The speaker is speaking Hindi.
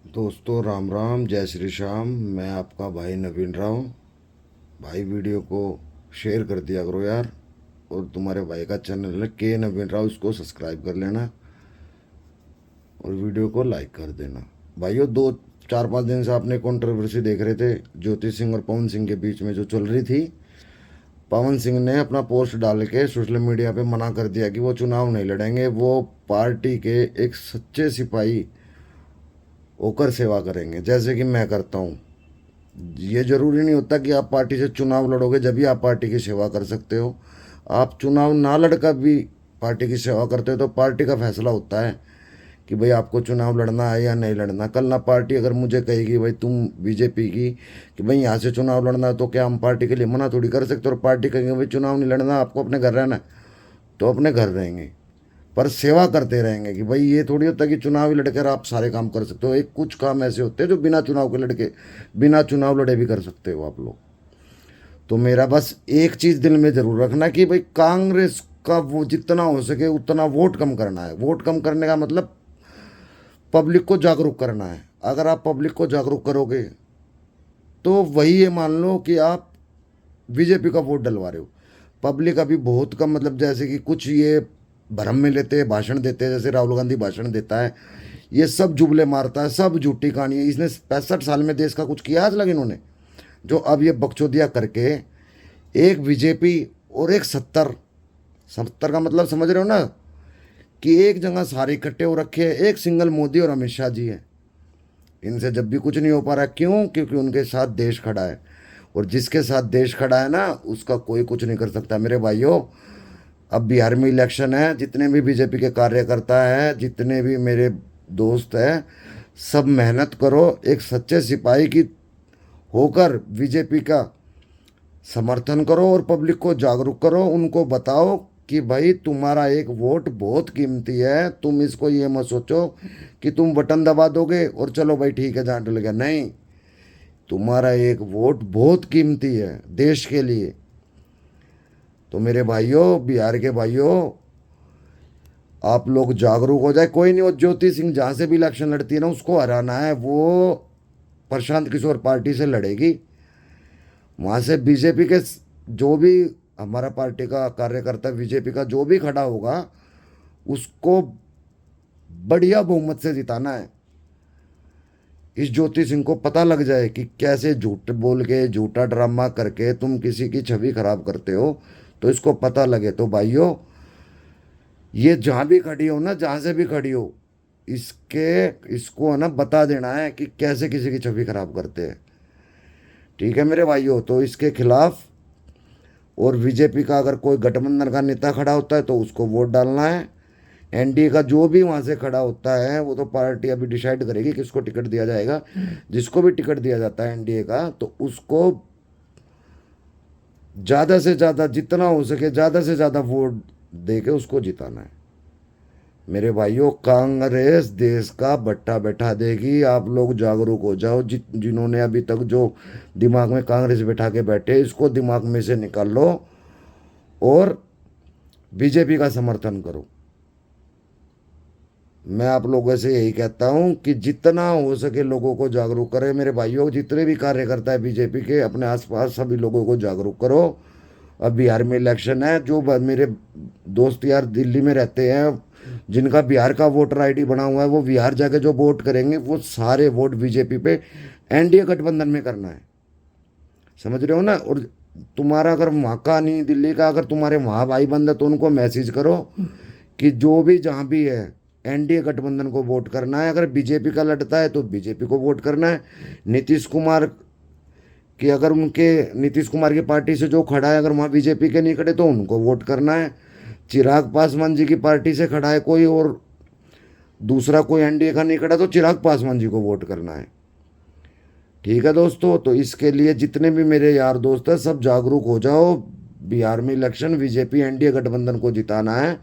दोस्तों राम राम, जय श्री श्याम। मैं आपका भाई नवीन राव। भाई वीडियो को शेयर कर दिया करो यार। और तुम्हारे भाई का चैनल है के नवीन राव, इसको सब्सक्राइब कर लेना और वीडियो को लाइक कर देना। भाइयों, 2 4 5 दिन से आपने कंट्रोवर्सी देख रहे थे ज्योति सिंह और पवन सिंह के बीच में जो चल रही थी। पवन सिंह ने अपना पोस्ट डाल के सोशल मीडिया पे मना कर दिया कि वो चुनाव नहीं लड़ेंगे, वो पार्टी के एक सच्चे सिपाही होकर सेवा करेंगे, जैसे कि मैं करता हूँ। ये जरूरी नहीं होता कि आप पार्टी से चुनाव लड़ोगे जब भी आप पार्टी की सेवा कर सकते हो। आप चुनाव ना लड़कर भी पार्टी की सेवा करते हो तो पार्टी का फैसला होता है कि भाई आपको चुनाव लड़ना है या नहीं लड़ना। कल ना पार्टी अगर मुझे कहेगी भाई तुम बीजेपी की कि भाई यहाँ से चुनाव लड़ना है, तो क्या हम पार्टी के लिए मना थोड़ी कर सकते। और पार्टी कहेंगे भाई चुनाव नहीं लड़ना, आपको अपने घर रहना है, तो अपने घर रहेंगे, पर सेवा करते रहेंगे। कि भाई ये थोड़ी होता कि चुनाव ही लड़कर आप सारे काम कर सकते हो। एक कुछ काम ऐसे होते हैं जो बिना चुनाव के लड़के, बिना चुनाव लड़े भी कर सकते हो आप लोग। तो मेरा बस एक चीज़ दिल में ज़रूर रखना कि भाई कांग्रेस का वो जितना हो सके उतना वोट कम करना है। वोट कम करने का मतलब पब्लिक को जागरूक करना है। अगर आप पब्लिक को जागरूक करोगे तो वही ये मान लो कि आप बीजेपी का वोट डलवा रहे हो। पब्लिक अभी बहुत कम, मतलब जैसे कि कुछ ये भ्रम में लेते हैं, भाषण देते हैं, जैसे राहुल गांधी भाषण देता है, ये सब जुमले मारता है, सब झूठी कहानी है। इसने 65 साल में देश का कुछ किया आज लगे इन्होंने? जो अब ये बकचोदिया करके एक बीजेपी और एक 70 का मतलब समझ रहे हो ना, कि एक जगह सारे इकट्ठे हो रखे हैं। एक सिंगल मोदी और अमित शाह जी है। इनसे जब भी कुछ नहीं हो पा रहा, क्यों? क्योंकि उनके साथ देश खड़ा है। और जिसके साथ देश खड़ा है ना, उसका कोई कुछ नहीं कर सकता मेरे भाइयों। अब बिहार में इलेक्शन है, जितने भी बीजेपी के कार्यकर्ता हैं, जितने भी मेरे दोस्त हैं, सब मेहनत करो, एक सच्चे सिपाही की होकर बीजेपी का समर्थन करो और पब्लिक को जागरूक करो। उनको बताओ कि भाई तुम्हारा एक वोट बहुत कीमती है। तुम इसको ये मत सोचो कि तुम बटन दबा दोगे और चलो भाई ठीक है जहाँ डल गया, नहीं। तुम्हारा एक वोट बहुत कीमती है देश के लिए। तो मेरे भाइयों, बिहार के भाइयों, आप लोग जागरूक हो जाए। कोई नहीं, वो ज्योति सिंह जहाँ से भी इलेक्शन लड़ती है ना, उसको हराना है। वो प्रशांत किशोर पार्टी से लड़ेगी, वहाँ से बीजेपी के जो भी हमारा पार्टी का कार्यकर्ता, बीजेपी का जो भी खड़ा होगा, उसको बढ़िया बहुमत से जिताना है। इस ज्योति सिंह को पता लग जाए कि कैसे झूठ बोल के, झूठा ड्रामा करके तुम किसी की छवि खराब करते हो। तो इसको पता लगे। तो भाइयों, ये जहाँ भी खड़ी हो ना, जहाँ से भी खड़ी हो, इसको है ना बता देना है कि कैसे किसी की छवि खराब करते हैं। ठीक है मेरे भाइयों? तो इसके खिलाफ, और बीजेपी का अगर कोई गठबंधन का नेता खड़ा होता है तो उसको वोट डालना है। एनडीए का जो भी वहाँ से खड़ा होता है, वो तो पार्टी अभी डिसाइड करेगी किसको टिकट दिया जाएगा। जिसको भी टिकट दिया जाता है एनडीए का, तो उसको ज़्यादा से ज़्यादा, जितना हो सके ज़्यादा से ज़्यादा वोट दे के उसको जिताना है। मेरे भाइयों, कांग्रेस देश का बट्टा बैठा देगी। आप लोग जागरूक हो जाओ। जिन्होंने अभी तक जो दिमाग में कांग्रेस बैठा के बैठे, इसको दिमाग में से निकाल लो और बीजेपी का समर्थन करो। मैं आप लोगों से यही कहता हूं कि जितना हो सके लोगों को जागरूक करें। मेरे भाइयों, जितने भी कार्यकर्ता है बीजेपी के, अपने आसपास सभी लोगों को जागरूक करो। अब बिहार में इलेक्शन है। जो मेरे दोस्त यार दिल्ली में रहते हैं, जिनका बिहार का वोटर आईडी बना हुआ है, वो बिहार जाके जो वोट करेंगे, वो सारे वोट बीजेपी पे, एनडीए गठबंधन में करना है। समझ रहे हो ना? और तुम्हारा अगर वहाँ का नहीं, दिल्ली का, अगर तुम्हारे वहाँ भाई बंद है तो उनको मैसेज करो कि जो भी जहाँ भी है, एनडीए गठबंधन को वोट करना है। अगर बीजेपी का लड़ता है तो बीजेपी को वोट करना है। नीतीश कुमार कि अगर उनके, नीतीश कुमार की पार्टी से जो खड़ा है, अगर वहाँ बीजेपी के नहीं खड़े तो उनको वोट करना है। चिराग पासवान जी की पार्टी से खड़ा है कोई और दूसरा कोई एनडीए का नहीं खड़ा, तो चिराग पासवान जी को वोट करना है। ठीक है दोस्तों? तो इसके लिए जितने भी मेरे यार दोस्त हैं, सब जागरूक हो जाओ। बिहार में इलेक्शन, बीजेपी एनडीए गठबंधन को जिताना है।